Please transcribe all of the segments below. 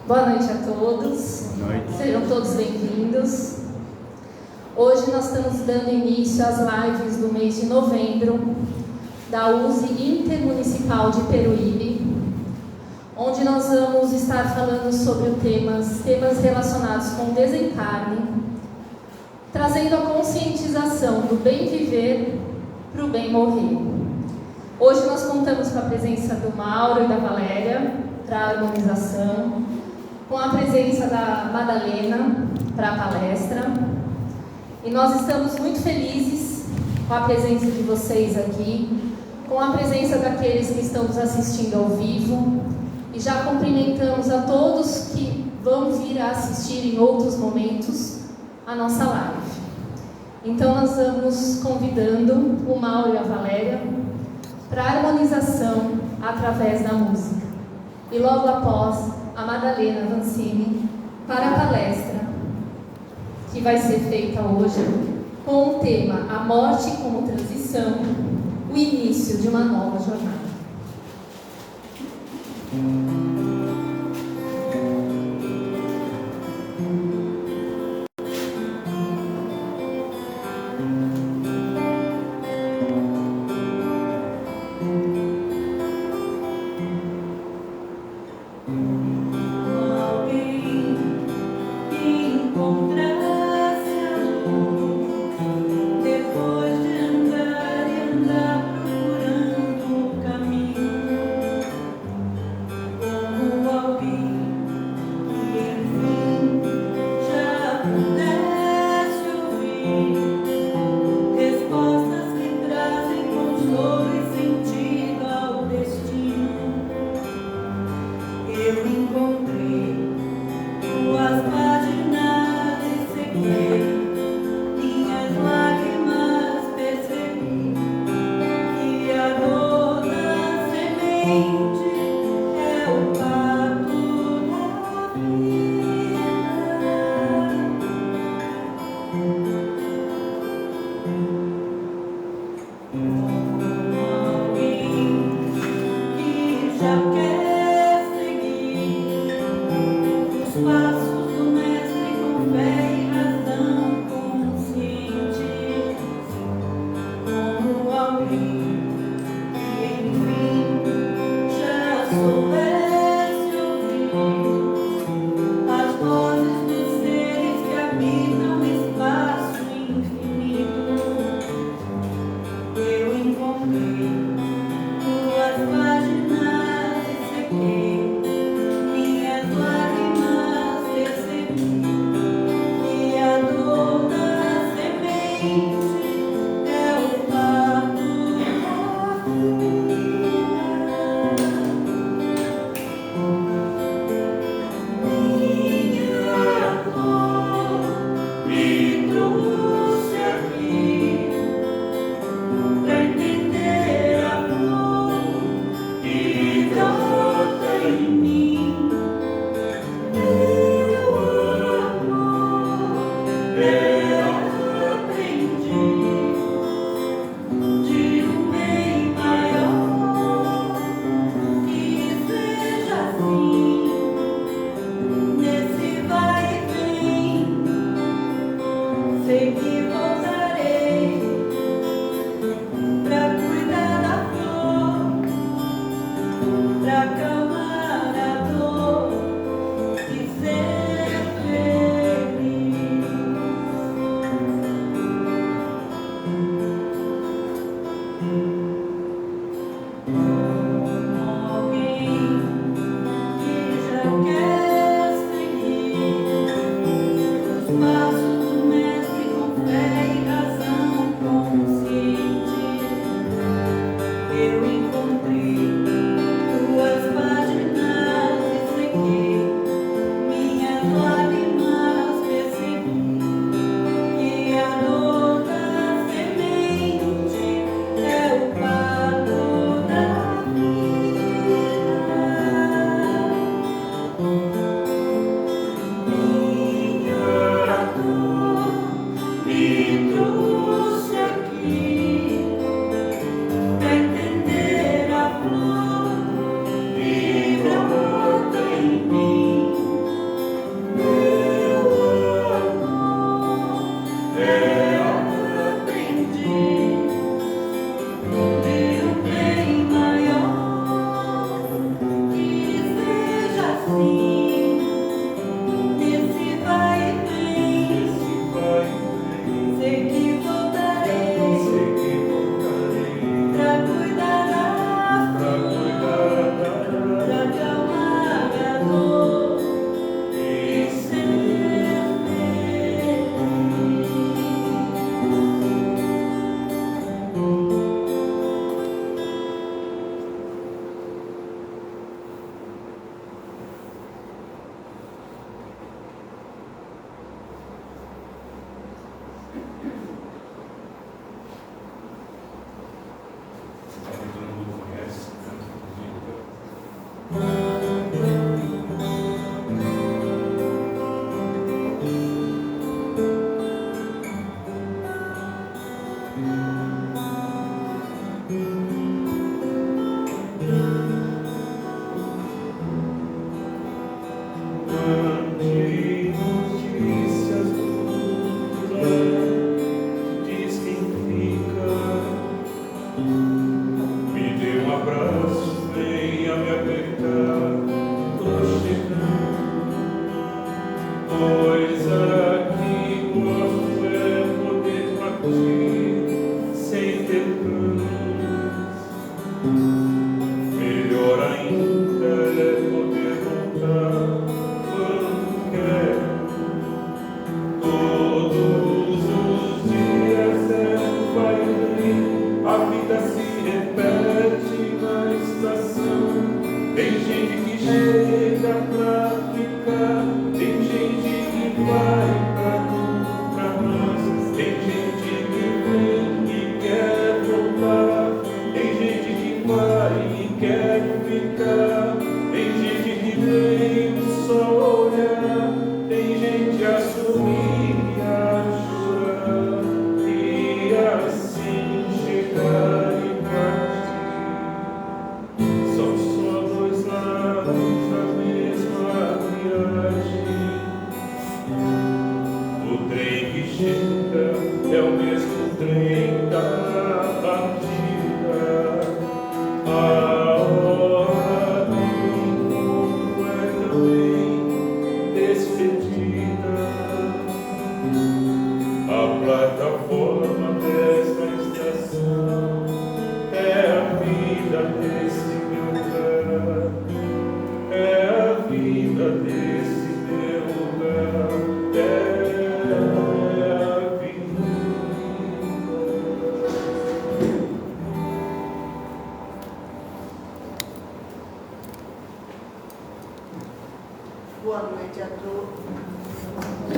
Boa noite a todos. Boa noite. Sejam todos bem-vindos. Hoje nós estamos dando início às lives do mês de novembro da USE Intermunicipal de Peruíbe, onde nós vamos estar falando sobre temas relacionados com desencarne, trazendo a conscientização do bem viver para o bem morrer. Hoje nós contamos com a presença do Mauro e da Valéria para a harmonização, com a presença da Madalena para a palestra, e nós estamos muito felizes com a presença de vocês aqui, com a presença daqueles que estão nos assistindo ao vivo, e já cumprimentamos a todos que vão vir a assistir em outros momentos a nossa live. Então nós vamos convidando o Mauro e a Valéria para a harmonização através da música, e logo após a Madalena Vancini para a palestra que vai ser feita hoje com o tema A Morte como Transição, o início de uma nova jornada. Procurando o caminho.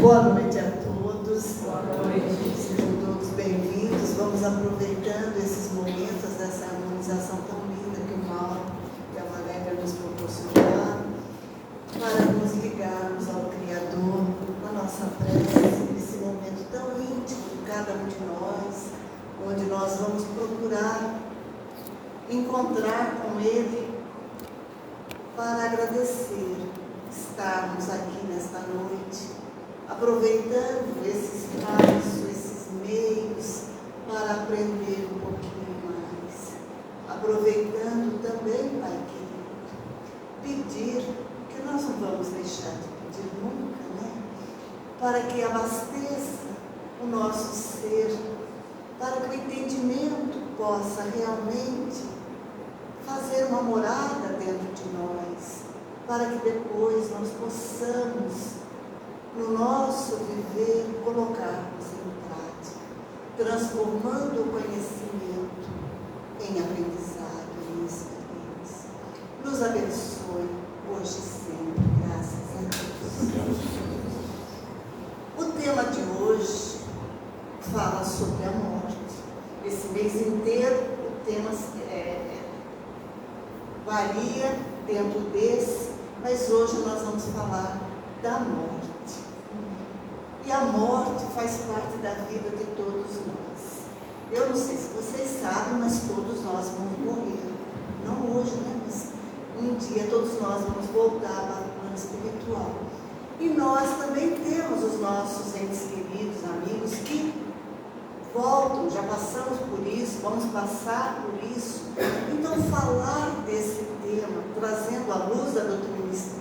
Boa noite a todos. Boa noite. Sejam todos bem-vindos. Vamos aproveitando esses momentos dessa harmonização tão linda que o Mauro e a Valéria nos proporcionaram para nos ligarmos ao Criador na nossa prece, nesse momento tão íntimo de cada um de nós, onde nós vamos procurar encontrar com Ele para agradecer estarmos aqui nesta noite, aproveitando esses espaços, esses meios para aprender um pouquinho mais, aproveitando também, Pai querido, pedir, que nós não vamos deixar de pedir nunca, né? Para que abasteça o nosso ser, para que o entendimento possa realmente fazer uma morada dentro de nós, para que depois nós possamos, no nosso viver, colocarmos em prática, transformando o conhecimento em aprendizado, em experiência. Nos abençoe hoje e sempre, graças a Deus. O tema de hoje fala sobre a morte. Esse mês inteiro o tema varia dentro desse, mas hoje nós vamos falar da morte. E a morte faz parte da vida de todos nós. Eu não sei se vocês sabem, mas todos nós vamos morrer. Não hoje, né? Mas um dia todos nós vamos voltar para o plano espiritual. E nós também temos os nossos entes queridos, amigos, que voltam, já passamos por isso, vamos passar por isso. Então, falar desse tema, trazendo a luz da doutrina espírita,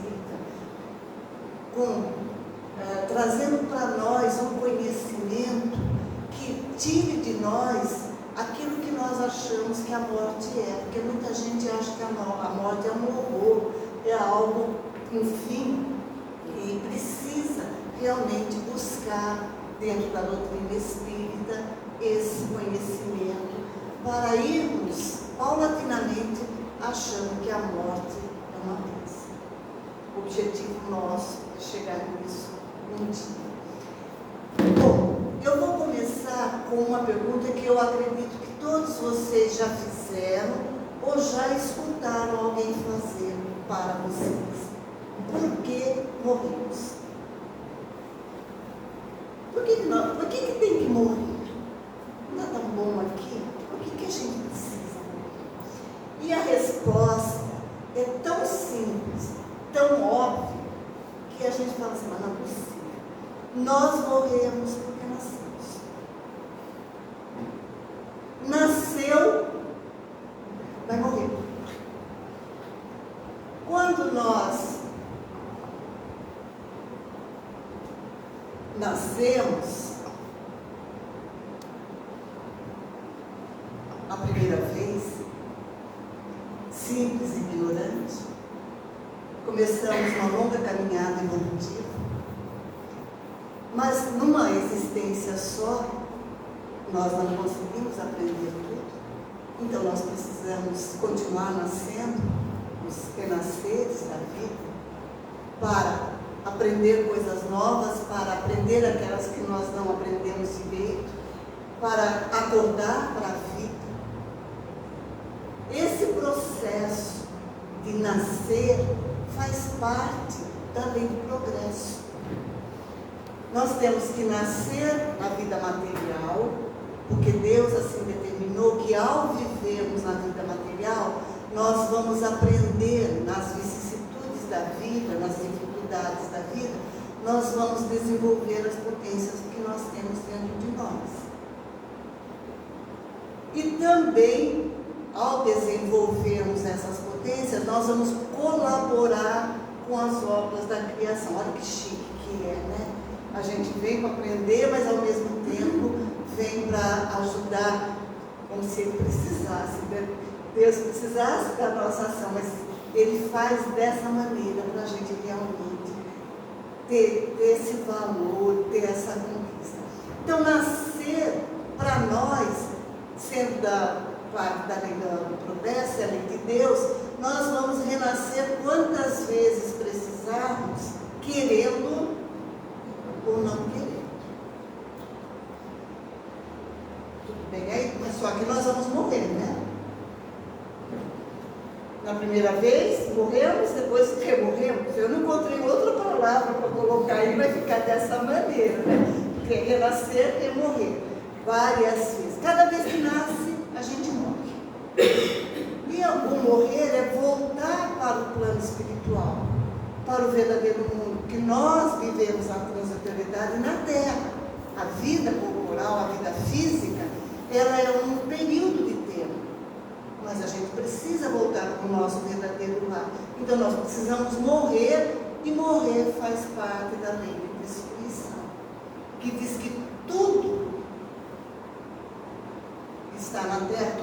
trazendo para nós um conhecimento que tire de nós aquilo que nós achamos que a morte é. Porque muita gente acha que a morte é um horror, é algo, enfim, e precisa realmente buscar dentro da doutrina espírita esse conhecimento para irmos paulatinamente achando que a morte é uma bênção. O objetivo nosso é chegar nisso um dia. Bom, eu vou começar com uma pergunta que eu acredito que todos vocês já fizeram ou já escutaram alguém fazer para vocês. Por que morremos? Por que tem que morrer? Não é tão bom aqui? Por que a gente precisa morrer? E a resposta é tão simples, tão óbvia, que a gente fala assim, mas não é possível. Nós morremos porque nascemos. Nasceu, vai morrer. Quando nós nascemos a primeira vez, simples e ignorante, começamos uma longa caminhada evolutiva, mas numa existência só, nós não conseguimos aprender tudo, então nós precisamos continuar nascendo, os renasceres da vida, para aprender coisas novas, para aprender aquelas que nós não aprendemos direito, para acordar para a vida. Esse processo de nascer faz parte da lei do progresso. Nós temos que nascer na vida material, porque Deus assim determinou que ao vivermos na vida material, nós vamos aprender nas vicissitudes da vida, nas dificuldades da vida, nós vamos desenvolver as potências que nós temos dentro de nós. E também, ao desenvolvermos essas potências, nós vamos colaborar com as obras da criação. Olha que chique que é, né? A gente vem para aprender, mas ao mesmo tempo vem para ajudar, como se ele precisasse, Deus precisasse da nossa ação, mas Ele faz dessa maneira para a gente realmente ter esse valor, ter essa conquista. Então, nascer para nós, sendo da parte da lei do progresso, a lei de Deus, nós vamos renascer quantas vezes precisarmos, querendo ou não querendo. Tudo bem aí? Mas só que nós vamos morrer, né? Na primeira vez, morremos, depois que morremos. Eu não encontrei outra palavra para colocar aí, vai ficar dessa maneira, né? Porque renascer é morrer várias vezes. Cada vez que nasce, a gente morre. E o morrer é voltar para o plano espiritual, para o verdadeiro mundo, que nós vivemos a transitoriedade na Terra. A vida corporal, a vida física, ela é um período de tempo. Mas a gente precisa voltar para o nosso verdadeiro lar. Então nós precisamos morrer, e morrer faz parte da lei de destruição, que diz que tudo que está na terra,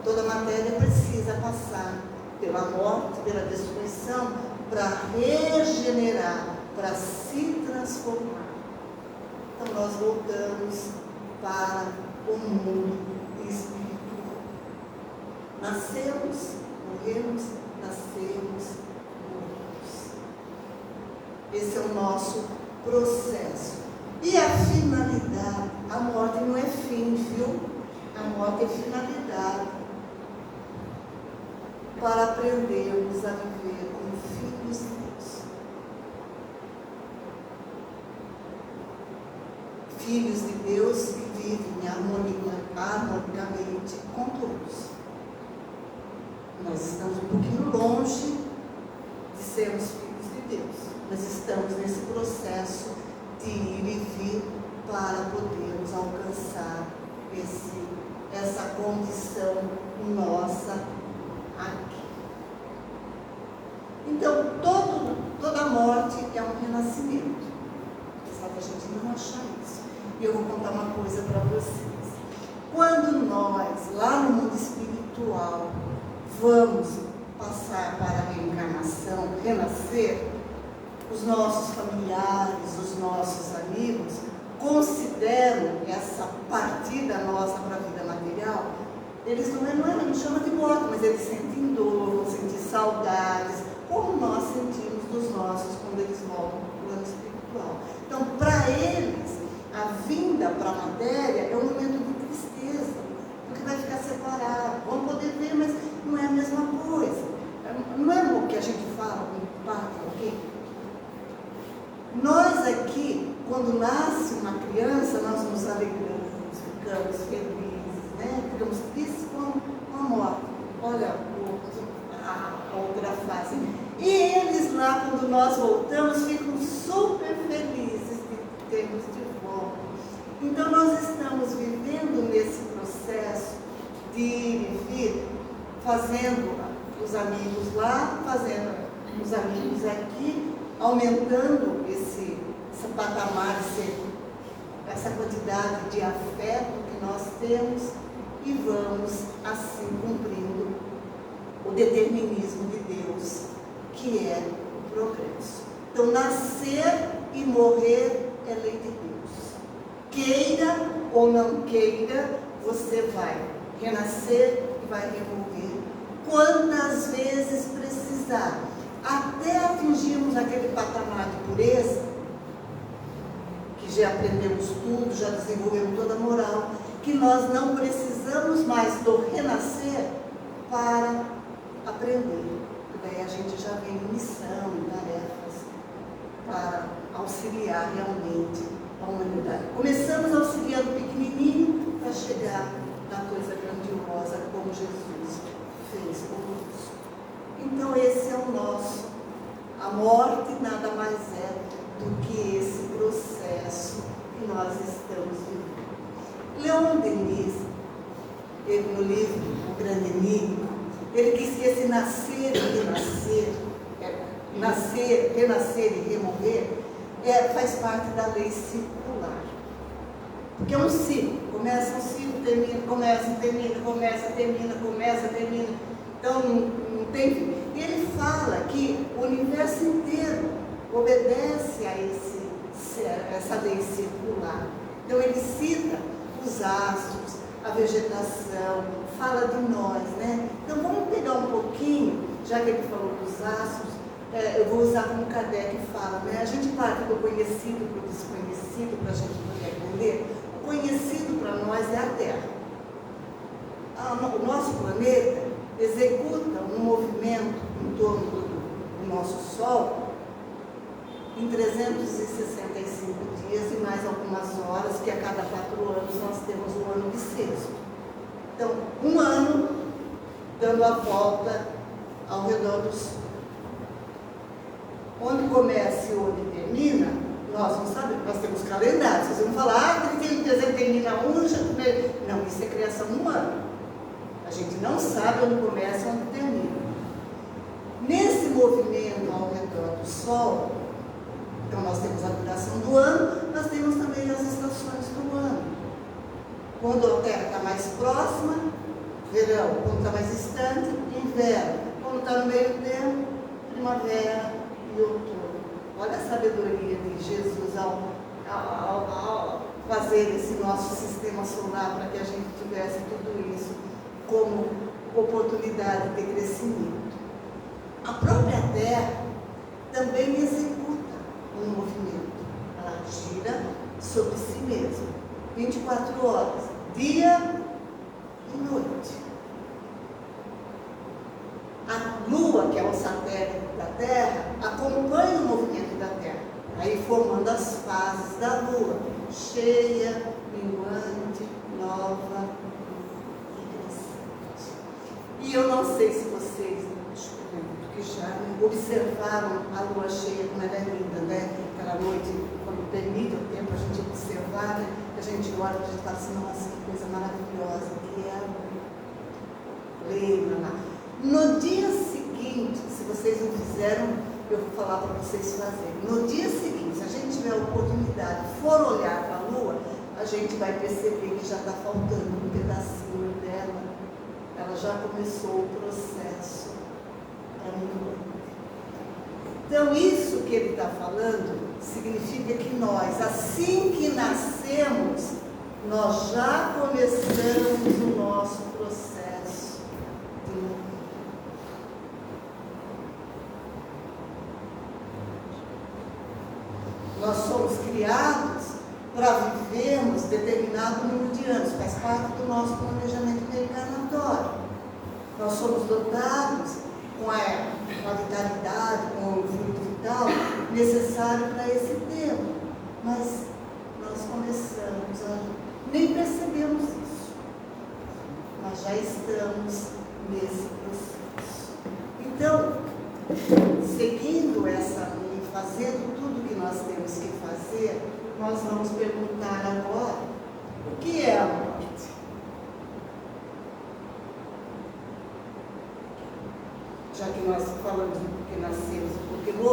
toda matéria precisa passar pela morte, pela destruição, para regenerar, para se transformar. Então nós voltamos para o mundo espiritual. Nascemos, morremos, nascemos, morremos. Esse é o nosso processo. E a finalidade, a morte não é fim, viu? A morte é finalidade. Para aprendermos a viver como filhos de Deus. Filhos de Deus que vivem harmonicamente com todos. Nós estamos um pouquinho longe de sermos filhos de Deus. Nós estamos nesse processo de ir e vir para podermos alcançar essa condição nossa aqui. Então, toda morte é um renascimento. Apesar da gente não achar isso. E eu vou contar uma coisa para vocês. Quando nós, lá no mundo espiritual, vamos passar para a reencarnação, renascer, os nossos familiares, os nossos amigos, consideram essa partida nossa para a vida material, eles não chamam de morte, mas eles sentem dor, vão sentir saudades, como nós sentimos dos nossos quando eles voltam para o plano espiritual. Então, para eles, a vinda para a matéria é um momento de tristeza, porque vai ficar separado, vão poder ver, mas não é a mesma coisa. Não é o que a gente fala, o impacto, ok? Nós aqui, quando nasce uma criança, nós nos alegramos, ficamos felizes, né? Ficamos tristes com a morte. Olha a outra fase. E eles lá, quando nós voltamos, ficam super felizes de termos de volta. Então, nós estamos vivendo nesse processo de ir e vir, fazendo os amigos lá, fazendo os amigos aqui, aumentando esse patamar, essa quantidade de afeto que nós temos, e vamos assim cumprindo o determinismo de Deus, que é o progresso. Então, nascer e morrer é lei de Deus. Queira ou não queira, você vai renascer e vai remorrer quantas vezes precisar, até atingirmos aquele patamar de pureza, que já aprendemos tudo, já desenvolvemos toda a moral, que nós não precisamos mais do renascer para aprender. Daí a gente já vem em missão, em tarefas, para auxiliar realmente a humanidade. Começamos auxiliando pequenininho para chegar na coisa grandiosa, como Jesus fez conosco. Então esse é o nosso. A morte nada mais é do que esse processo que nós estamos vivendo. Leon Denis, ele no livro O Grande Enigma, ele diz que esse nascer e renascer, renascer e remorrer, faz parte da lei circular. Porque é um ciclo, começa um ciclo, termina, começa, termina, começa, termina, começa, termina. Então não tem fim. E ele fala que o universo inteiro obedece a essa lei circular. Então ele cita os astros, a vegetação, fala de nós, né? Então vamos pegar um pouquinho, já que ele falou dos astros, eu vou usar como Kardec fala, né? A gente parte do conhecido para o desconhecido, para a gente poder aprender. O conhecido para nós é a Terra. O nosso planeta executa um movimento em torno do nosso Sol em 365 dias e mais algumas horas, que a cada 4 anos nós temos um ano bissexto. Então, um ano dando a volta ao redor do Sol. Onde começa e onde termina, nós não sabemos, nós temos calendário. Vocês vão falar, termina um, já começa. Não, isso é criação humana. A gente não sabe onde começa e onde termina. Nesse movimento ao redor do Sol, então nós temos a duração do ano, nós temos também as estações do ano. Quando a Terra está mais próxima, verão. Quando está mais distante, inverno. Quando está no meio termo, primavera e outono. Olha a sabedoria de Jesus ao fazer esse nosso sistema solar para que a gente tivesse tudo isso como oportunidade de crescimento. A própria Terra também executa um movimento. Ela gira sobre si mesma. 24 horas, dia e noite. A Lua, que é o satélite da Terra, acompanha o movimento da Terra, aí formando as fases da Lua, cheia, minguante, nova e crescente. E eu não sei se vocês, que já observaram a Lua cheia, como ela é linda, né? Aquela noite, quando permite o tempo a gente observar, né? A gente olha e a gente fala assim, nossa, que coisa maravilhosa que é a Lua. Lembra lá. No dia seguinte, se vocês não fizeram, eu vou falar para vocês fazerem. No dia seguinte, se a gente tiver a oportunidade, for olhar para a Lua, a gente vai perceber que já está faltando um pedacinho dela. Ela já começou o processo para mim. Então, isso que ele está falando significa que nós, assim que nascemos, nós já começamos o nosso processo de nós somos criados para vivermos determinado número de anos, faz parte do nosso planejamento reencarnatório. Nós somos dotados com a vitalidade, com o fluido vital necessário para esse tempo. Mas nós começamos a... nem percebemos isso. Nós já estamos nesse processo. Então, seguindo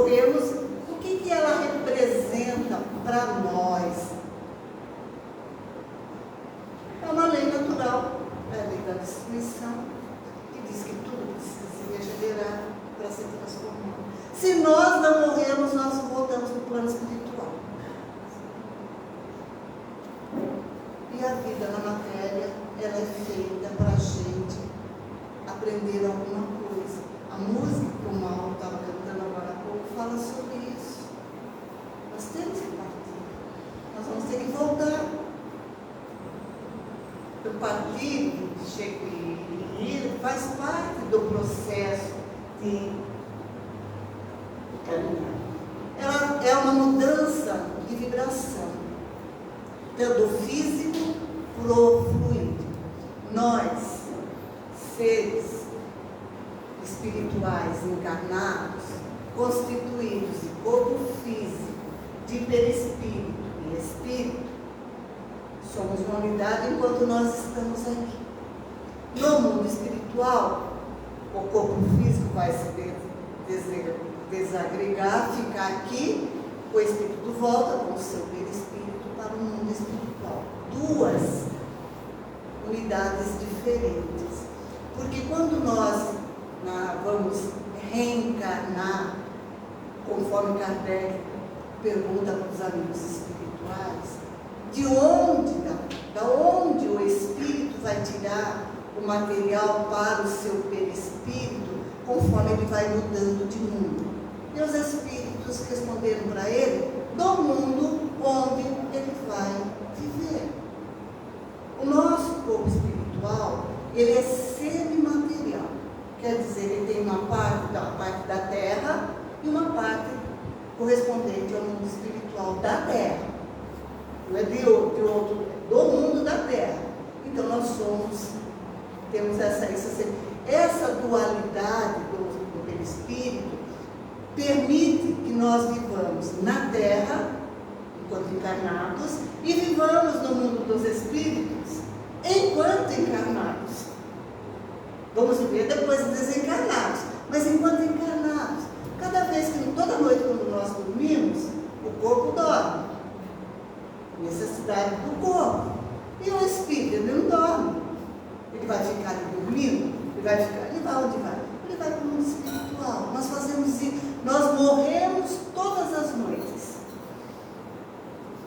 morremos, o que ela representa para nós? É uma lei natural, é a lei da destruição, que diz que tudo precisa se regenerar para se transformar. Se nós não morrermos, nós voltamos para o plano espiritual. E a vida na matéria, ela é feita para a gente aprender alguma coisa. A música que o Mauro estava cantando agora há pouco fala sobre isso. Nós temos que partir. Nós vamos ter que voltar. O partir e ir faz parte do processo de caminhar. Ela é uma mudança de vibração, do físico para o fluido. Nós, seres espirituais encarnados, constituídos de corpo físico, de perispírito e espírito, somos uma unidade enquanto nós estamos aqui. No mundo espiritual, o corpo físico vai se desagregar, ficar aqui, o espírito volta com o seu perispírito para o mundo espiritual. Duas unidades diferentes. Porque quando nós vamos reencarnar, conforme Kardec pergunta para os amigos espirituais, da onde o espírito vai tirar o material para o seu perispírito, conforme ele vai mudando de mundo? E os espíritos responderam para ele, do mundo onde ele vai viver. O nosso corpo espiritual, ele é semimaterial. Quer dizer, ele tem uma parte da terra e uma parte correspondente ao mundo espiritual da terra. Não é do mundo da terra. Então nós temos essa dualidade do perispírito, permite que nós vivamos na terra, enquanto encarnados, e vivamos no mundo dos espíritos, enquanto encarnados. Vamos viver depois de desencarnados, mas enquanto encarnados. Toda noite quando nós dormimos, o corpo dorme. Necessidade do corpo. E o espírito, ele não dorme. Ele vai ficar ali dormindo? Ele vai onde vai? Ele vai para o mundo espiritual. Nós fazemos isso. Nós morremos todas as noites.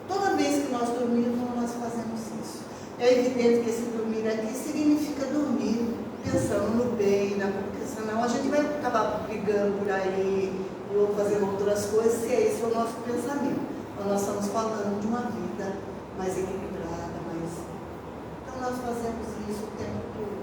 Toda vez que nós dormimos, nós fazemos isso. É evidente que esse dormir aqui significa dormir pensando no bem, porque senão a gente vai acabar brigando por aí, ou fazendo outras coisas, se esse é o nosso pensamento. Então nós estamos falando de uma vida mais equilibrada, Então nós fazemos isso o tempo todo.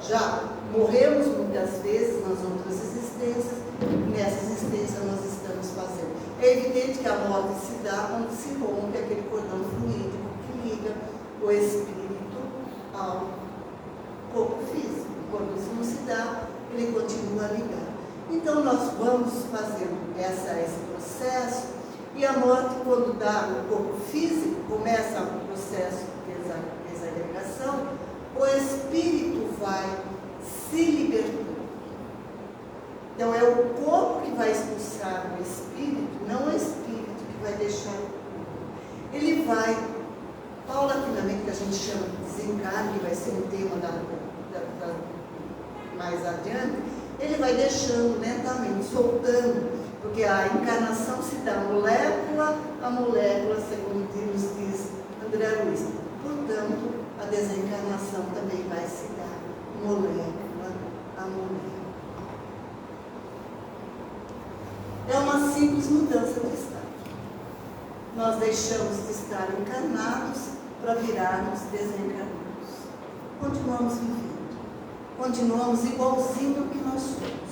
Já morremos muitas vezes nas outras existências, e nessa existência nós estamos fazendo. É evidente que a morte se dá quando se rompe aquele cordão fluídico que liga o espírito ao corpo físico. Quando isso não se dá, ele continua ligado. Então nós vamos fazendo esse processo, e a morte, quando dá no corpo físico, começa o processo de desagregação, o espírito vai se libertando. Então é o corpo que vai expulsar o espírito, não o espírito que vai deixar o corpo. Ele vai, paulatinamente, que a gente chama de desencarne, que vai ser um tema mais adiante, ele vai deixando lentamente, soltando, porque a encarnação se dá molécula a molécula, segundo nos diz André Luiz. Portanto, a desencarnação também vai se dar molécula a molécula. É uma simples mudança de estado. Nós deixamos de estar encarnados para virarmos desencarnados. Continuamos vivendo. Continuamos igualzinho que nós somos.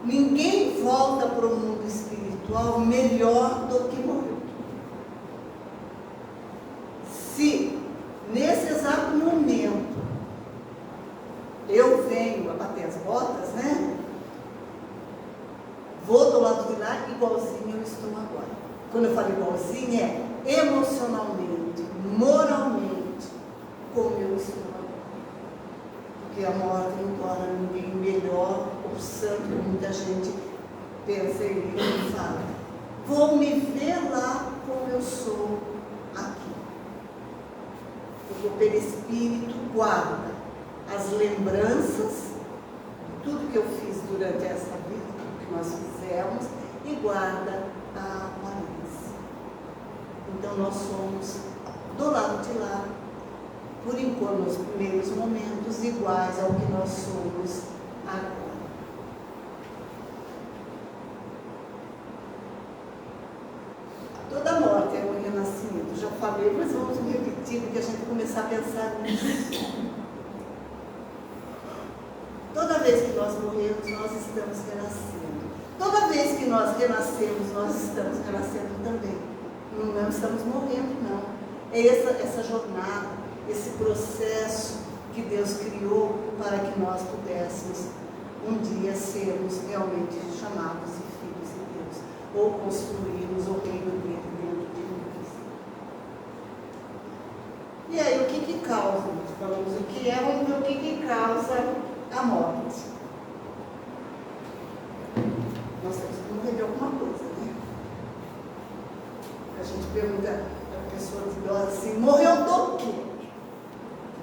Ninguém volta para o mundo espiritual melhor do que morreu. Se nesse exato momento eu venho a bater as botas, né? Vou do lado de lá igualzinho eu estou agora. Quando eu falo igualzinho, é emocionalmente, moralmente, como eu estou agora. Porque a morte não torna ninguém melhor ou santo, como muita gente pensa ele e fala: vou me ver lá como eu sou aqui. Porque o perispírito guarda as lembranças de tudo que eu fiz durante essa vida, tudo que nós fizemos, e guarda a aparência. Então nós somos, do lado de lá, por enquanto, nos primeiros momentos, iguais ao que nós somos agora. Toda morte é um renascimento. Já falei, mas vamos repetir, porque a gente vai começar a pensar nisso. Toda vez que nós morremos, nós estamos renascendo. Toda vez que nós renascemos, nós estamos renascendo também. Não estamos morrendo, não. É essa jornada, esse processo que Deus criou para que nós pudéssemos um dia sermos realmente chamados de filhos de Deus, ou construirmos o reino dele dentro de nós. E aí, o que causa? Falamos o que é, o que causa a morte. Nós temos que morrer de alguma coisa, né? A gente pergunta a pessoa idosa assim: morreu do quê?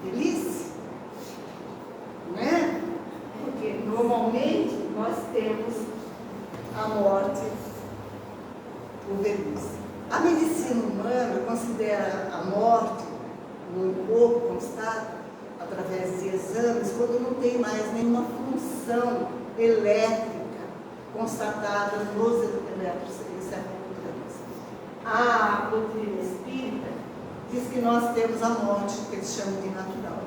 Velhice? Não é? Porque normalmente nós temos a morte por velhice. A medicina humana considera a morte no corpo constado através de exames quando não tem mais nenhuma função elétrica constatada nos eletroencefalogramas. A doutrina espírita diz que nós temos a morte, que eles chamam de natural,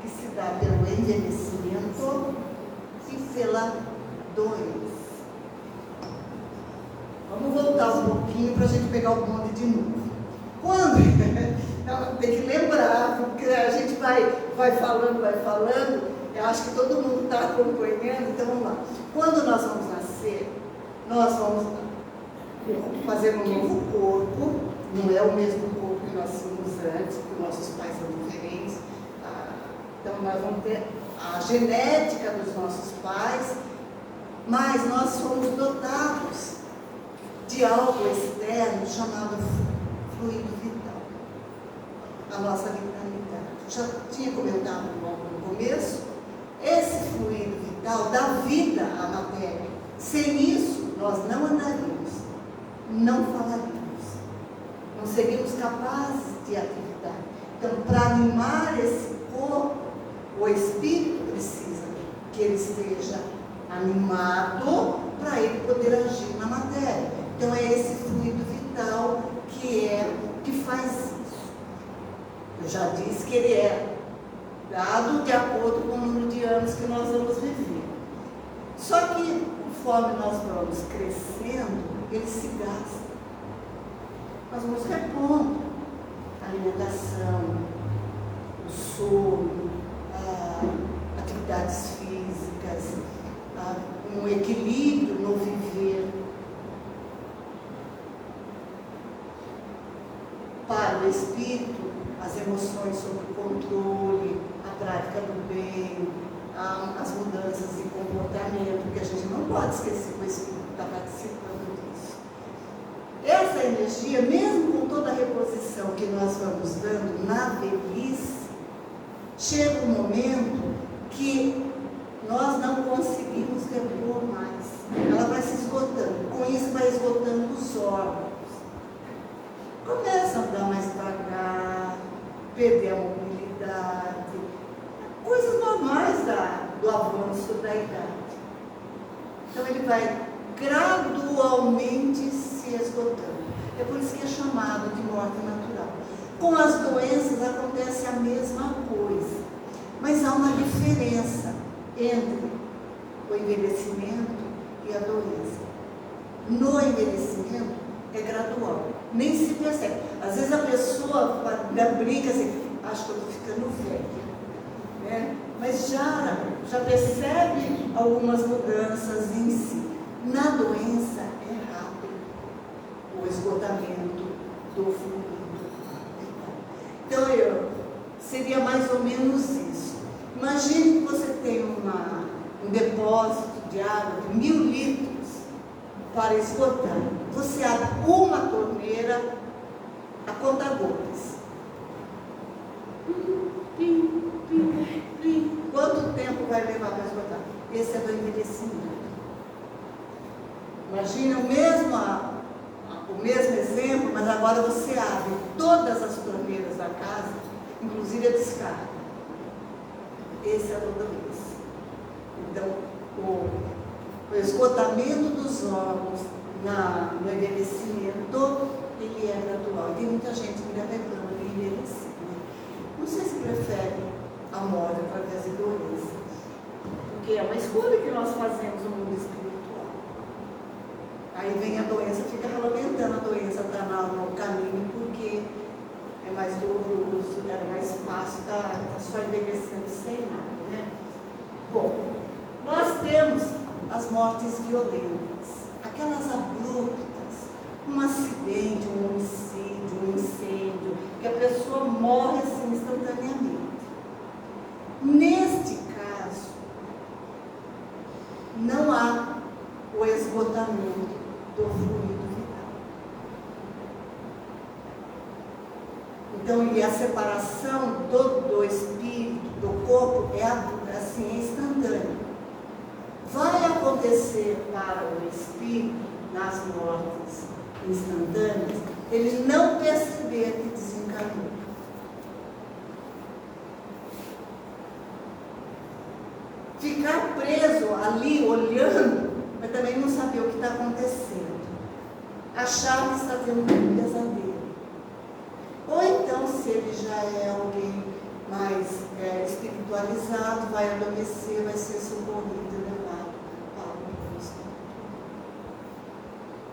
que se dá pelo envelhecimento e pela doença. Vamos voltar um pouquinho para a gente pegar o bonde de novo. Quando? Então, tem que lembrar, porque a gente vai falando, eu acho que todo mundo está acompanhando, então vamos lá. Quando nós vamos nascer, nós vamos fazer um novo corpo, não é o mesmo corpo que nós tínhamos antes, porque nossos pais são diferentes. Então nós vamos ter a genética dos nossos pais, mas nós somos dotados de algo externo chamado fluido vital, a nossa vitalidade. Já tinha comentado no começo, esse fluido vital dá vida à matéria. Sem isso, nós não andaríamos, não falaríamos, não seríamos capazes de atividade. Então, para animar esse corpo, o espírito precisa que ele esteja animado para ele poder agir na matéria. Então, é esse fluido vital que faz isso. Eu já disse que ele é dado de acordo com o número de anos que nós vamos viver. Só que, conforme nós vamos crescendo, ele se gasta. Nós vamos repondo a alimentação, o sono, atividades físicas, um equilíbrio no viver. Para o espírito, as emoções sob controle, a prática do bem, as mudanças de comportamento, que a gente não pode esquecer que o espírito está participando disso. Essa energia, mesmo com toda a reposição que nós vamos dando na velhice, chega um momento que nós não conseguimos repor mais. Ela vai se esgotando. Com isso vai esgotando os órgãos. Começa a andar mais devagar, perder a mobilidade, coisas normais do avanço da idade. Então ele vai gradualmente se esgotando. É por isso que é chamado de morte natural. Com as doenças acontece a mesma coisa, mas há uma diferença entre o envelhecimento e a doença. No envelhecimento é gradual, nem se percebe. Às vezes a pessoa brinca assim: acho que eu estou ficando velha, né? Mas já percebe algumas mudanças em si. Na doença é rápido o esgotamento do fluido. Então seria mais ou menos isso. Imagine que você tem um depósito de água de 1000 litros para esgotar. Você abre uma torneira a conta-gotas. Quanto tempo vai levar para esgotar? Esse é do envelhecimento. Imagina o mesmo exemplo, mas agora você abre todas as torneiras da casa, inclusive a descarga. Esse é a doença. Então, o esgotamento dos órgãos no envelhecimento, ele é gradual. E tem muita gente que ainda reclama de envelhecer. Não sei se prefere a morte através de doença, porque é uma escolha que nós fazemos no mundo espiritual. Aí vem a doença, fica lamentando a doença está no caminho, porque é mais doloroso, é mais fácil, está só envelhecendo sem nada, né? Bom, nós temos as mortes violentas, aquelas abruptas, um acidente, um homicídio, um incêndio, que a pessoa morre assim instantaneamente. Neste caso, não há o esgotamento do fluido vital. Então, e a separação do espírito, do corpo, é assim, instantânea. Vai acontecer para o espírito, nas mortes instantâneas, ele não perceber que desencarnou. Ficar preso ali, olhando, mas também não saber o que está acontecendo. Achar que está tendo um pesadelo. Ou então, se ele já é alguém mais espiritualizado, vai adormecer, vai ser socorrido e levado para o mundo espiritual.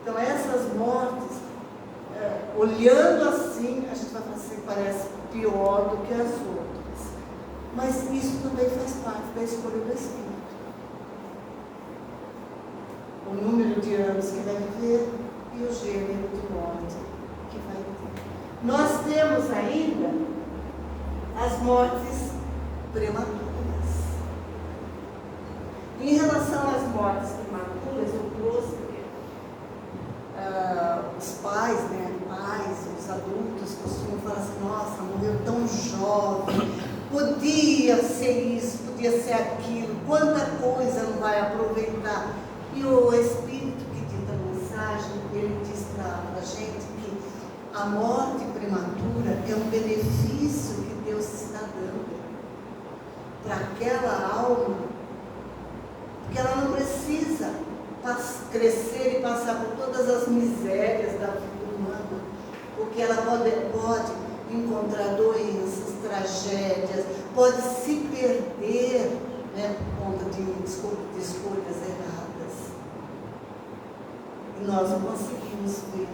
Então, essas mortes, olhando assim, a gente vai falar assim, parece pior do que as outras. Mas isso também faz parte da escolha do espírito. O número de anos que vai viver e o gênero de morte que vai ter. Nós temos ainda as mortes prematuras. Em relação às mortes prematuras, eu trouxe os pais, os adultos costumam falar assim, nossa, morreu tão jovem, podia ser isso, podia ser aquilo, quanta coisa não vai aproveitar. E o Espírito que dita a mensagem, ele diz para a gente que a morte prematura é um benefício que Deus está dando para aquela alma, porque ela não precisa crescer e passar por todas as misérias da vida humana, porque ela pode encontrar doenças, tragédias, pode se perder, por conta de escolhas erradas. E nós não conseguimos ver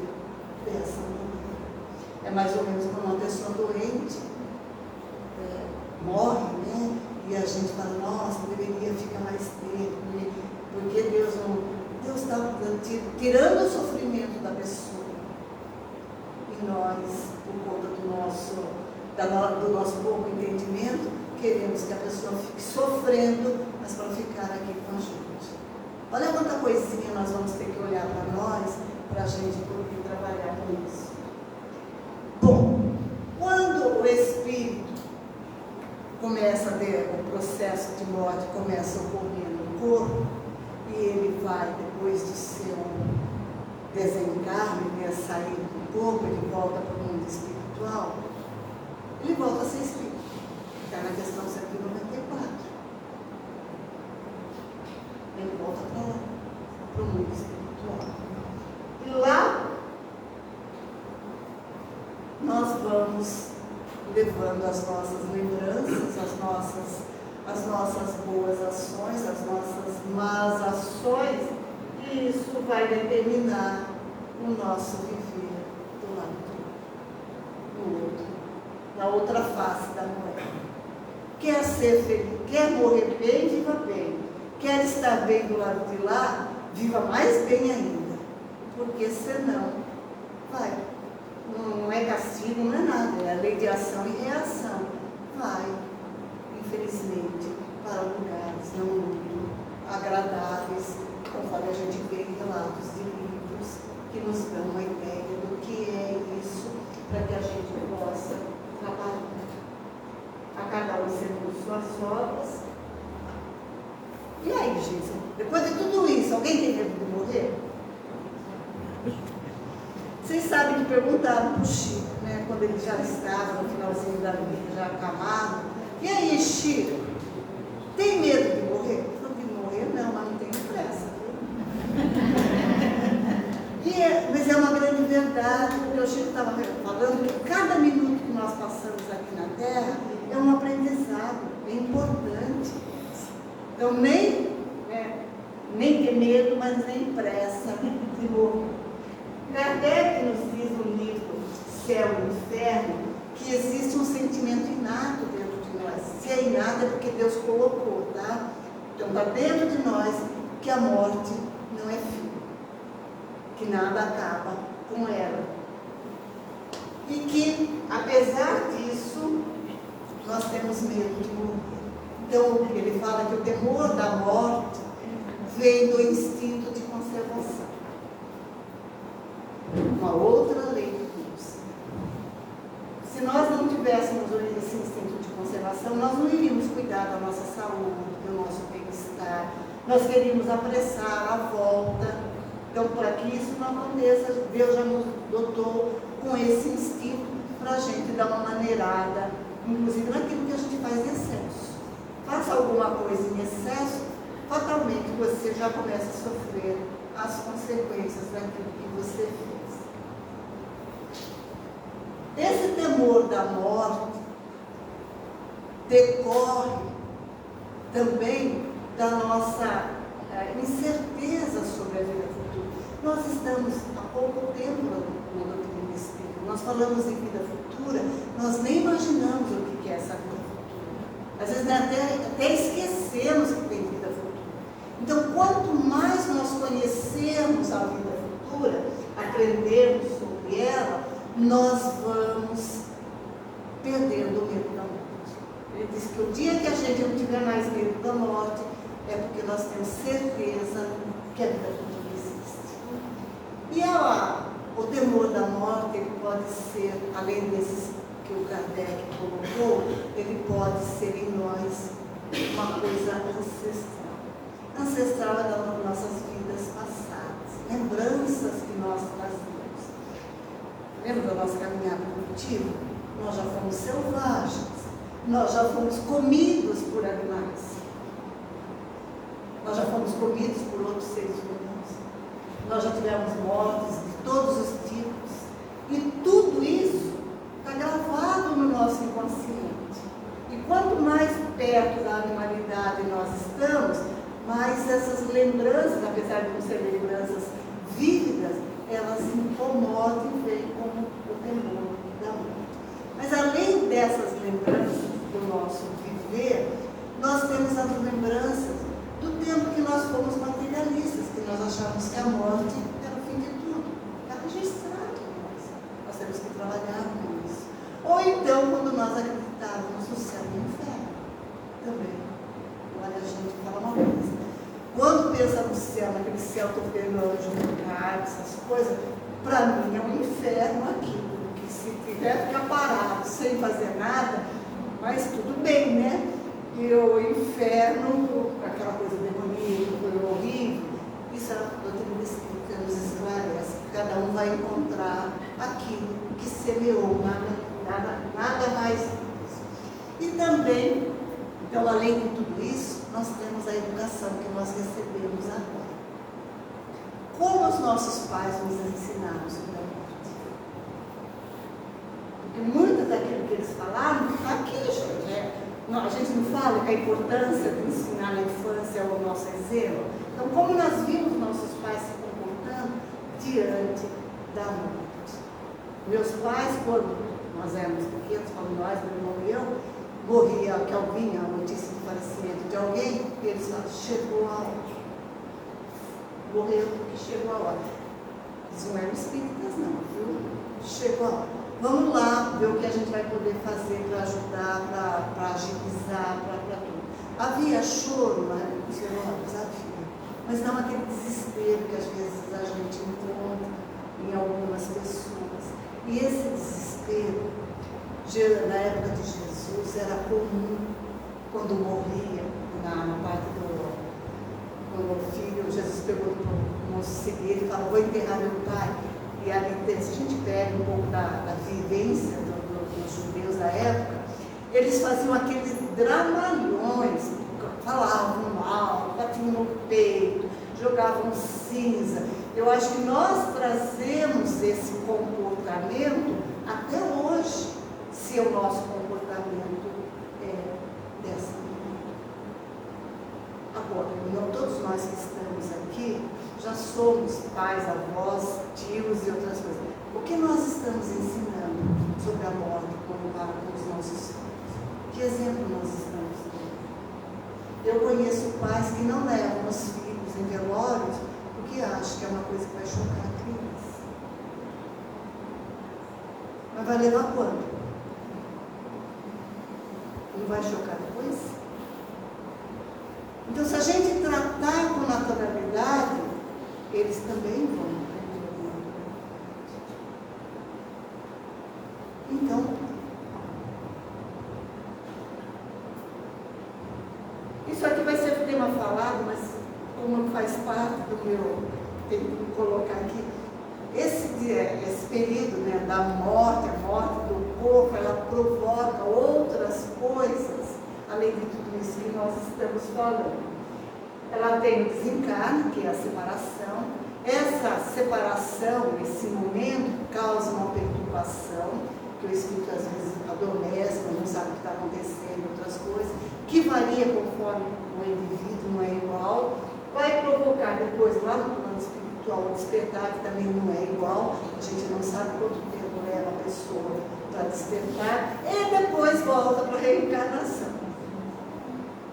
dessa maneira. É mais ou menos quando uma pessoa doente morre, e a gente fala, nossa, deveria ficar mais tempo, porque Deus está tirando o sofrimento da pessoa. E nós, por conta do nosso pouco entendimento, queremos que a pessoa fique sofrendo, mas para ficar aqui com a gente. Olha quanta coisinha nós vamos ter que olhar para nós, para a gente poder trabalhar com isso. Bom, quando o espírito começa a ter o processo de morte, começa a ocorrer no corpo, e ele vai, depois de ser um desencarne, sair do corpo, ele volta para o mundo espiritual, ele volta a ser espírito. Está na questão 194. Ele volta para lá, para o mundo espiritual. E lá, nós vamos levando as nossas lembranças, as nossas boas ações, as nossas más ações, e isso vai determinar o nosso viver do lado do outro, na outra face da moeda. Quer ser feliz, quer morrer bem, viva bem. Quer estar bem do lado de lá, viva mais bem ainda, porque senão vai. Não é castigo, não é nada, é a lei de ação e reação. Vai, infelizmente, para lugares não muito agradáveis, conforme a gente vê em relatos de nos dão uma ideia do que é isso, para que a gente possa trabalhar. A cada um segundo suas obras. E aí, gente, depois de tudo isso, alguém tem medo de morrer? Vocês sabem que perguntaram para o Chico, né, quando ele já estava no finalzinho da vida, já acamado. E aí, Chico, tem medo de morrer? Eu falei, de morrer não, mas não tenho pressa. Mas é uma grande verdade, porque o Chico estava falando que cada minuto que nós passamos aqui na Terra é um aprendizado, é importante. Então, nem ter medo, mas nem pressa de morrer. Kardec nos diz no livro Céu e Inferno que existe um sentimento inato dentro de nós. Se é inato é porque Deus colocou, tá? Então está dentro de nós que a morte não é fim, que nada acaba com ela. E que, apesar disso, nós temos medo de morrer. Então ele fala que o temor da morte vem do instinto de conservação. Uma outra lei de Deus. Se nós não tivéssemos esse instinto de conservação, nós não iríamos cuidar da nossa saúde, do nosso bem-estar. Nós queríamos apressar a volta. Então, para que isso não aconteça, Deus já nos dotou com esse instinto para a gente dar uma maneirada, inclusive naquilo que a gente faz em excesso. Faça alguma coisa em excesso, fatalmente você já começa a sofrer as consequências daquilo que você fez. Esse temor da morte decorre também da nossa incerteza sobre a vida futura. Nós estamos há pouco tempo na doutrina do Espírito. Nós falamos em vida futura, nós nem imaginamos o que é essa vida futura. Às vezes até esquecemos que tem vida futura. Então, quanto mais nós conhecermos a vida futura, aprendermos sobre ela, nós vamos perdendo o medo da morte. Ele diz que o dia que a gente não tiver mais medo da morte, é porque nós temos certeza que a vida futura existe. E o temor da morte, ele pode ser, além desses que o Kardec colocou, ele pode ser em nós uma coisa ancestral. Ancestral é das nossas vidas passadas, lembranças que nós trazemos. Lembra da nossa caminhada evolutiva? Nós já fomos selvagens, nós já fomos comidos por animais, nós já fomos comidos por outros seres humanos, nós já tivemos mortes de todos os tipos, e tudo isso está gravado no nosso inconsciente. E quanto mais perto da animalidade nós estamos, mais essas lembranças, apesar de não serem lembranças vívidas, elas incomodam e vêm como o temor da morte. Mas além dessas lembranças do nosso viver, nós temos as lembranças do tempo que nós fomos materialistas, que nós achávamos que a morte era o fim de tudo. Está registrado em nós. Nós temos que trabalhar com isso. Ou então, quando nós acreditávamos no céu e no inferno. Também. Olha, a gente fala uma coisa. Quando pensa no céu, naquele céu que eu vejo anjo, essas coisas, para mim é um inferno aquilo. Que se tiver ficar parado, sem fazer nada, mas tudo bem, né? E o inferno, aquela coisa demoníaca, coisa horrível, isso é a doutrina do Espírito que nos esclarece. Cada um vai encontrar aquilo que semeou, nada mais disso. E também, então, além de tudo isso, nós temos a educação que nós recebemos agora. Como os nossos pais nos ensinaram sobre a morte? Porque muito daquilo que eles falaram está aqui, gente. A gente não fala que a importância de ensinar na infância é o nosso exemplo. Então, como nós vimos nossos pais se comportando diante da morte? Meus pais, quando nós éramos pequenos, quando nós, meu irmão e eu, morria, que alguém, a notícia do falecimento de alguém, e eles falaram, chegou a hora. Morreu porque chegou a hora. Eles não eram espíritas, não, viu? Chegou a hora. Vamos lá ver o que a gente vai poder fazer para ajudar, para agilizar, para tudo. Havia choro, né? Havia, mas não aquele desespero que às vezes a gente encontra comum quando morria na parte do... Quando o filho, Jesus pegou no moço cegueiro e falou, vou enterrar meu pai. E ali, se a gente pega um pouco da vivência dos judeus da época, eles faziam aqueles dramalhões, falavam mal, batiam no peito, jogavam cinza. Eu acho que nós trazemos esse comportamento até hoje, se o nosso comportamento é dessa maneira. Agora, todos nós que estamos aqui já somos pais, avós, tios e outras coisas. O que nós estamos ensinando sobre a morte para os nossos filhos? Que exemplo nós estamos dando? Eu conheço pais que não levam os filhos em velórios porque acham que é uma coisa que vai chocar a criança. Mas vai levar quando? Não vai chocar depois? Então, se a gente tratar com naturalidade, eles também vão aprender a naturalidade. Então, isso aqui vai ser tema falado, mas como faz parte do meu, tenho que colocar aqui, esse período, né, da morte, a morte do corpo, ela provoca outras coisas, além de tudo isso que nós estamos falando. Ela tem o desencarne, que é a separação. Essa separação, esse momento, causa uma perturbação, que o espírito às vezes adormece, não sabe o que está acontecendo, outras coisas, que varia conforme o indivíduo, não é igual. Vai provocar depois, lá no plano espiritual, o despertar, que também não é igual. A gente não sabe quanto tempo leva a pessoa para despertar. E depois volta para a reencarnação.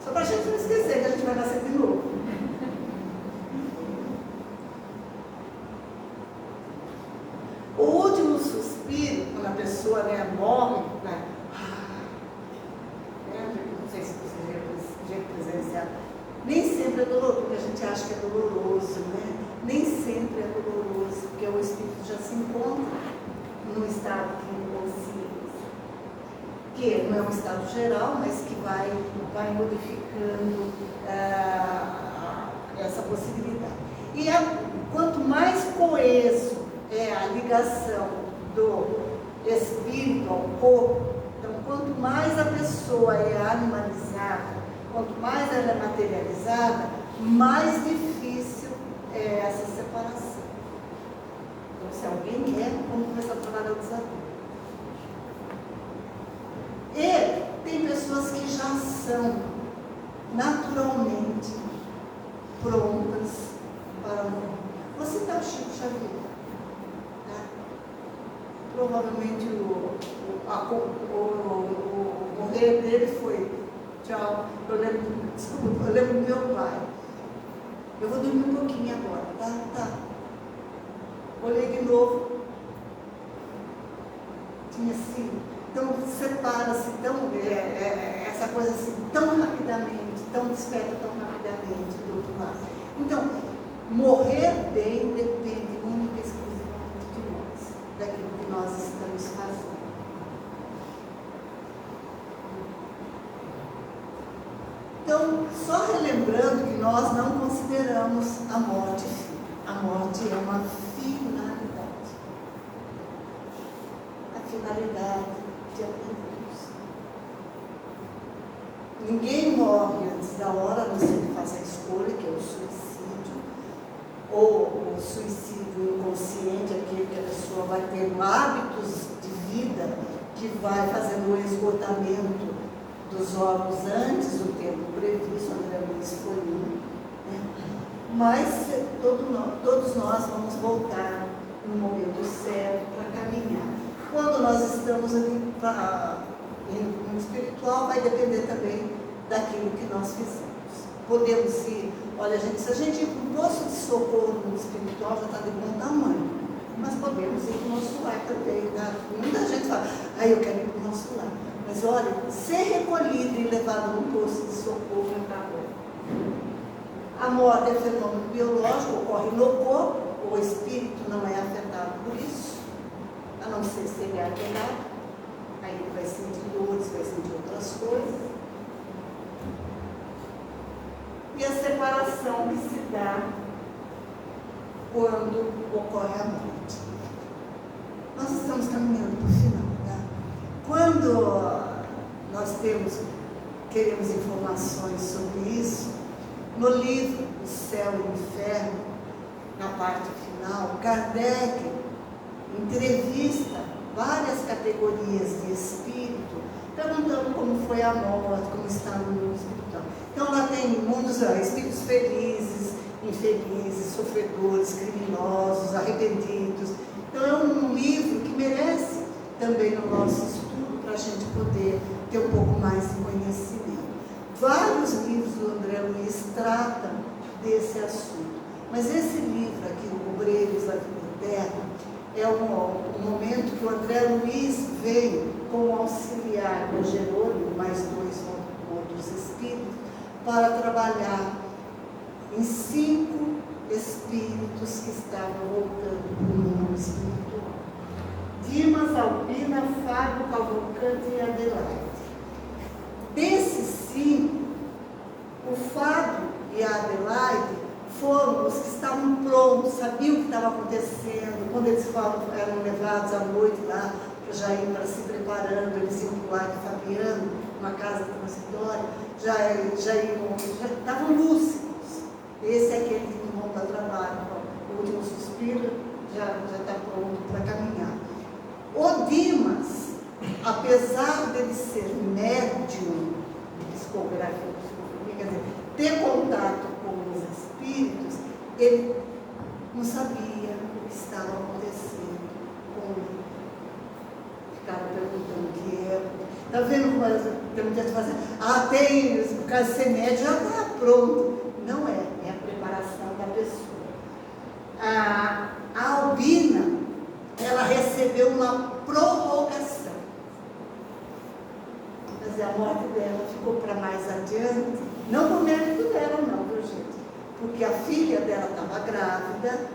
Só para a gente não esquecer que a gente vai nascer de novo. O último suspiro, quando a pessoa, né, morre, né? Não sei se você já presenciaram. Nem sempre é doloroso, porque a gente acha que é doloroso, né? Nem sempre é doloroso, porque o espírito já se encontra num estado de inconsciência, que não é um estado geral, mas que vai modificando essa possibilidade. E quanto mais coeso é a ligação do espírito ao corpo, então quanto mais a pessoa é animalizada, quanto mais ela é materializada, mais difícil é essa separação. Então, se alguém quer, vamos começar a trabalhar o desafio. E tem pessoas que já são naturalmente prontas para morrer. Vou citar o Chico Xavier. Tá? Provavelmente o morrer dele foi tchau. Eu lembro do meu pai. Eu vou dormir um pouquinho agora, tá? Olhei de novo. Tinha sido. Então separa-se essa coisa assim, tão rapidamente, tão desperta tão rapidamente do outro lado. Então, morrer bem depende única e exclusivamente de nós, daquilo que nós estamos fazendo. Então, só relembrando que nós não consideramos a morte fim. A morte é uma finalidade. A finalidade de Deus. Ninguém morre antes da hora, a não ser que faça a escolha, que é o suicídio, ou o suicídio inconsciente, aquele que a pessoa vai ter hábitos de vida que vai fazendo o esgotamento dos órgãos antes do tempo previsto. André Luiz foi um, né? Mas todos nós vamos voltar no momento certo para caminhar. Quando nós estamos ali no espiritual, vai depender também daquilo que nós fizemos. Podemos ir, olha, gente, se a gente ir para um posto de socorro no espiritual, já está de bom tamanho. Mas podemos ir para o nosso lar também. Tá? Muita gente fala, eu quero ir para o nosso lar. Mas olha, ser recolhido e levado num posto de socorro é para bom. A morte é fenômeno biológico, ocorre no corpo, o espírito não é afetado por isso, a não ser se ele é alterado. Aí ele vai sentir dores, vai sentir outras coisas. situação que se dá quando ocorre a morte. Nós estamos caminhando para o final, tá? Quando nós queremos informações sobre isso, no livro O Céu e o Inferno, na parte final, Kardec entrevista várias categorias de espírito, perguntando como foi a morte, como está no mundo espiritual. Então lá tem mundos, espíritos felizes, infelizes, sofredores, criminosos, arrependidos. Então é um livro que merece também no nosso estudo, para a gente poder ter um pouco mais de conhecimento. Vários livros do André Luiz tratam desse assunto, mas esse livro aqui, O Obreiros da Vida Eterna, é um momento que o André Luiz veio como auxiliar do Jerônimo, mais 2 outros espíritos, para trabalhar em 5 espíritos que estavam voltando para o mundo espiritual. Dimas, Albina, Fábio, Cavalcante e Adelaide. Desses 5, o Fábio e a Adelaide foram os que estavam prontos, sabiam o que estava acontecendo. Quando eles eram levados à noite lá, já iam para se preparando, eles iam para o lar de Fabiano, uma casa transitória, já estavam lúcidos. Esse é aquele que não dá trabalho, o último suspiro já está pronto para caminhar. O Dimas, apesar dele ser médium de psicografia, quer dizer, ter contato com os espíritos, ele não sabia o que estava acontecendo com ele. Ficava perguntando o que era. Está vendo como tem muita gente fazendo? Tem, o caso de ser médium já está pronto. Não é a preparação da pessoa. A Albina, ela recebeu uma prorrogação. Quer dizer, a morte dela ficou para mais adiante, não por mérito dela não, viu gente? Porque a filha dela estava grávida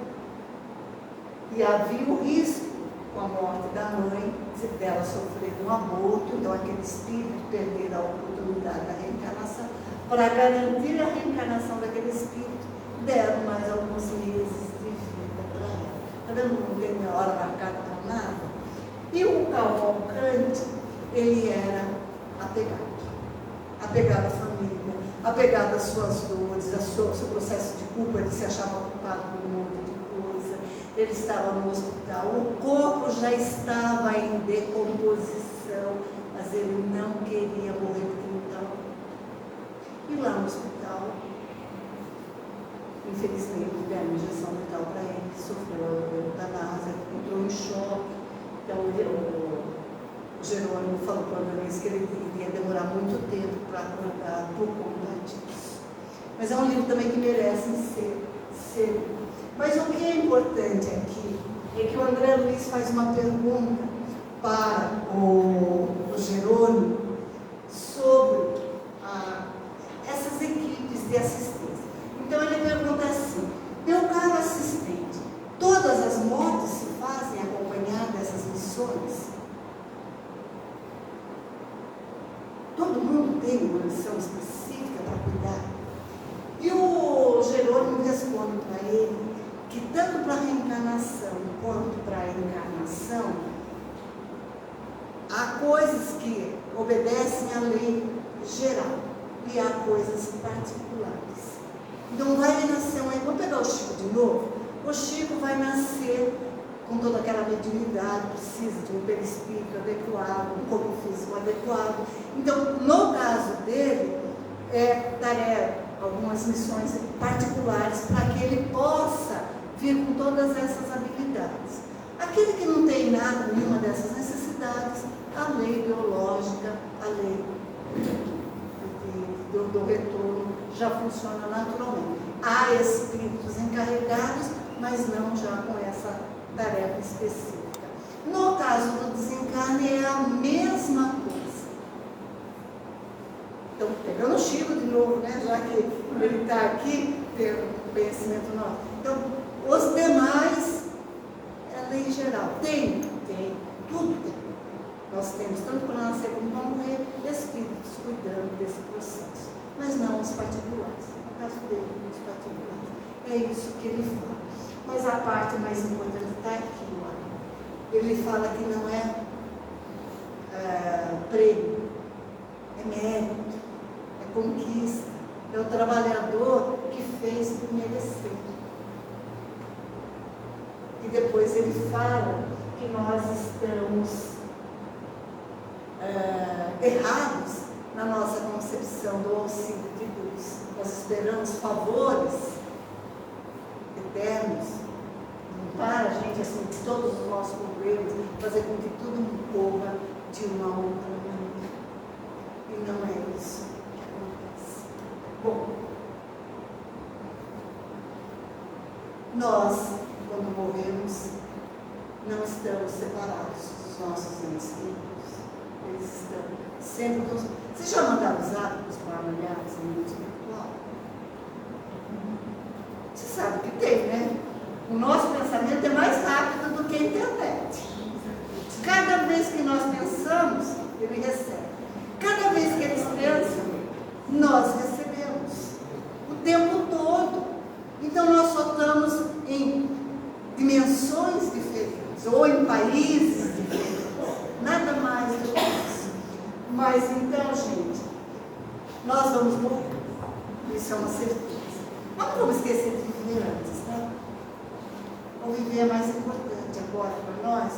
e havia o risco, com a morte da mãe, dela sofrer um aborto, então aquele espírito perder a oportunidade da reencarnação. Para garantir a reencarnação daquele espírito, deram mais alguns meses de vida para ela. Está vendo? Não tem minha hora marcada para nada. E o Cavalcante, ele era apegado à família, apegado às suas dores, ao seu processo de culpa, ele se achava culpado por um monte de coisa. Ele estava no hospital, o corpo já estava em decomposição, mas ele não queria morrer porque estava. E lá no hospital, infelizmente, deram uma injeção letal para ele, sofreu a eutanásia, entrou em choque. Então, o Jerônimo falou para o André Luiz que ele iria demorar muito tempo para acordar por conta disso. Mas é um livro também que merece ser. Mas o que é importante aqui é que o André Luiz faz uma pergunta para o Jerônimo sobre essas equipes de assistência. Então ele pergunta assim: meu caro assistente, todas as mortes se fazem acompanhar dessas missões? Todo mundo tem uma missão específica para cuidar? E o Jerônimo responde para ele que tanto para a reencarnação quanto para a encarnação, há coisas que obedecem à lei geral e há coisas particulares. Então vai nascer vamos pegar o Chico de novo. O Chico vai nascer com toda aquela mediunidade, precisa de um perispírito adequado, um corpo físico adequado. Então, no caso dele, tarefa algumas missões particulares para que ele possa vir com todas essas habilidades. Aquele que não tem nada, nenhuma dessas necessidades, a lei biológica, a lei do retorno já funciona naturalmente. Há espíritos encarregados, mas não já com essa tarefa específica. No caso do desencarne é a mesma coisa. Então, pegando o Chico de novo, né, já que ele está aqui, tendo conhecimento nosso. Então, os demais, é a lei geral. Tem, tudo tem. Nós temos, tanto para nascer como para morrer, espíritos cuidando desse processo, mas não os particulares. caso dele, nos particulares. É isso que ele fala. Mas a parte mais importante está aqui, olha. Ele fala que não é prêmio, é mérito, é conquista, é o trabalhador que fez por merecer. E depois ele fala que nós estamos errados na nossa concepção do auxílio de Deus. Nós esperamos favores eternos, para a gente assumir todos os nossos problemas, fazer com que tudo corra de uma outra maneira. E não é isso que acontece. Bom, nós, quando morremos, não estamos separados dos nossos entes queridos. Eles estão sempre todos. Vocês já mandaram os hábitos para olhares no mundo espiritual? Você sabe que tem, né? O nosso pensamento é mais rápido do que a internet. Cada vez que nós pensamos, ele recebe. Cada vez que eles pensam, nós recebemos. O tempo todo. Então nós só estamos em dimensões diferentes, ou em países diferentes. Nada mais do que isso. Mas então, gente, nós vamos morrer. Isso é uma certeza. Mas não vamos esquecer de viver antes, tá? O viver é mais importante agora para nós,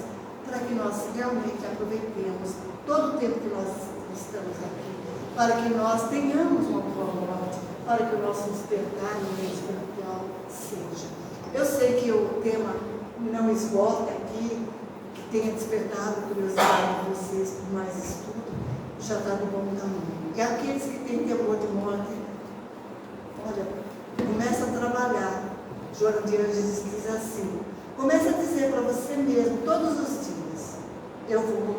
para que nós realmente aproveitemos todo o tempo que nós estamos aqui, para que nós tenhamos uma boa morte, para que o nosso despertar no meio espiritual seja. Eu sei que o tema não esgota aqui, que tenha despertado a curiosidade de vocês por mais estudo, já está do bom tamanho. E aqueles que têm temor de morte, olha, começa a trabalhar. Joana de Anjos diz assim: começa a dizer para você mesmo todos os dias: eu vou.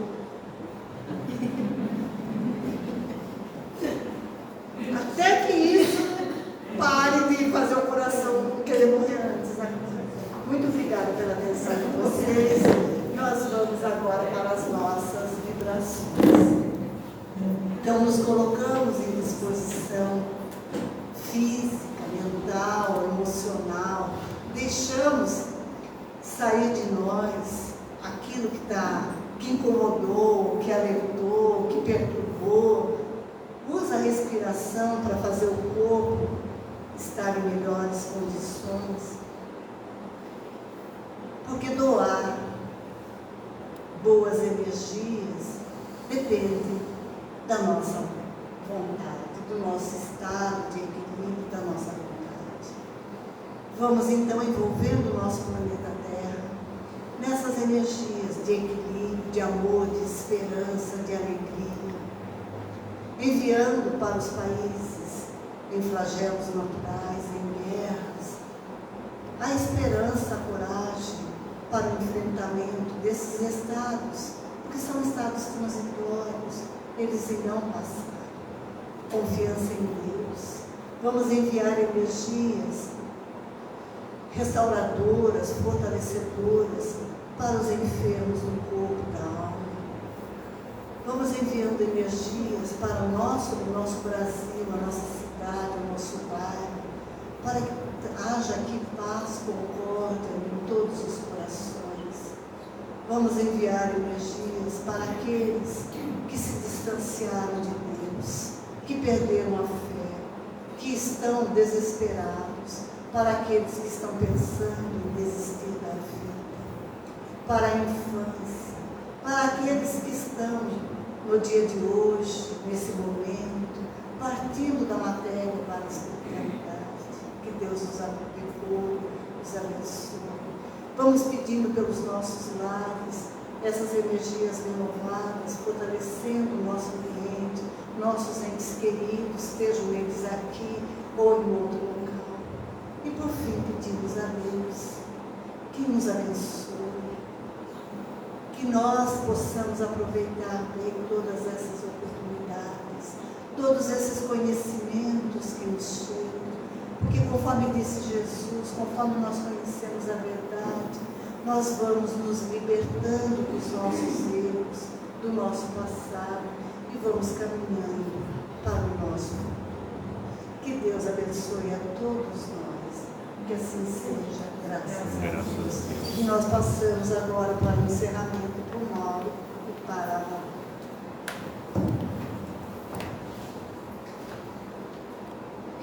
Até que isso pare de fazer o coração querer morrer antes. Né? Muito obrigada pela atenção de vocês. Nós vamos agora para as nossas vibrações. Então nos colocamos em disposição física, mental, emocional, deixamos sair de nós aquilo que incomodou, que alertou, que perturbou. Usa a respiração para fazer o corpo estar em melhores condições. Porque doar boas energias depende da nossa vontade, do nosso estado de equilíbrio, da nossa vontade. Vamos então envolvendo o nosso planeta Terra nessas energias de equilíbrio, de amor, de esperança, de alegria, enviando para os países em flagelos naturais, em guerras, a esperança, a coragem para o enfrentamento desses estados, porque são estados transitórios, eles irão passar. Confiança em Deus. Vamos enviar energias restauradoras, fortalecedoras para os enfermos do corpo e da alma. Vamos enviando energias para o nosso Brasil, a nossa cidade, o nosso bairro, para que haja aqui paz, concórdia em todos os corações. Vamos enviar energias para aqueles que se distanciaram de Deus, que perderam a fé, que estão desesperados, para aqueles que estão pensando em desistir da vida, para a infância, para aqueles que estão no dia de hoje, nesse momento, partindo da matéria para a espiritualidade. Que Deus nos abençoe, nos abençoe. Vamos pedindo pelos nossos lares essas energias renovadas, fortalecendo o nosso ambiente, nossos entes queridos, estejam eles aqui ou em outro local. E por fim pedimos a Deus que nos abençoe, que nós possamos aproveitar bem todas essas oportunidades, todos esses conhecimentos que nos chegam, porque conforme disse Jesus, conforme nós conhecemos a verdade, nós vamos nos libertando dos nossos erros, do nosso passado e vamos caminhando para o nosso futuro. Que Deus abençoe a todos nós. Que assim seja, graças a Deus. E nós passamos agora para o encerramento para o Mauro e para a...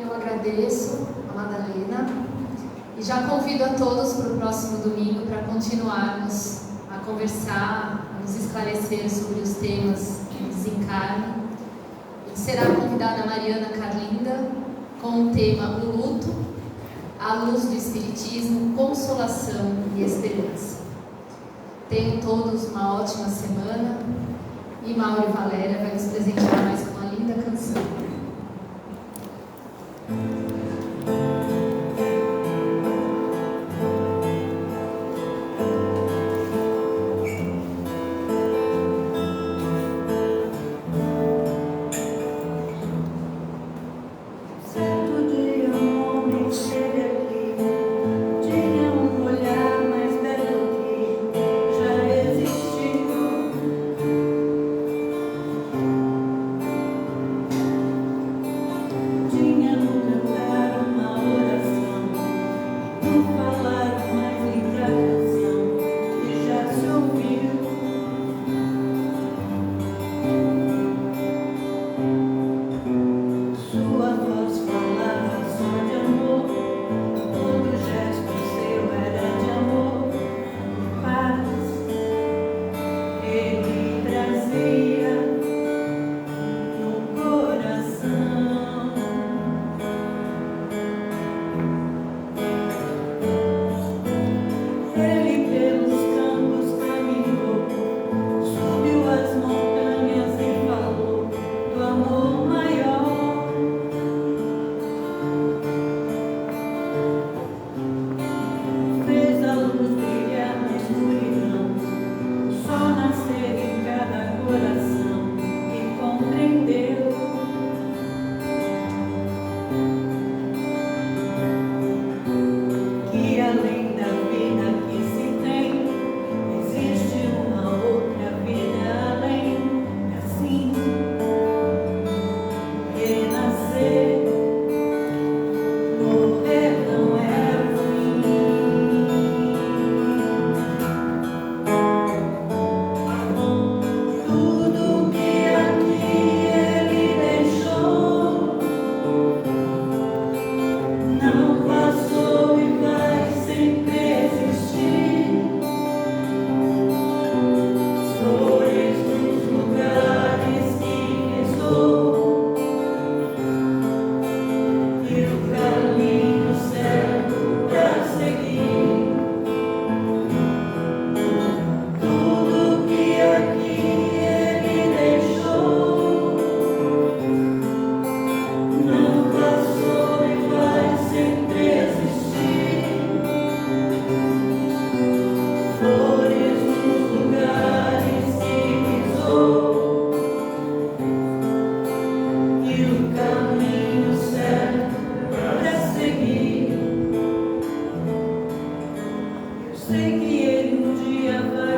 Eu agradeço a Madalena e já convido a todos para o próximo domingo para continuarmos a conversar, a nos esclarecer sobre os temas que nos encarnam. E será convidada a Mariana Carlinda com o tema O Luto, à luz do Espiritismo, Consolação e Esperança. Tenham todos uma ótima semana e Mauro e Valéria vai nos presentear mais com uma linda canção. Sei que ele um dia vai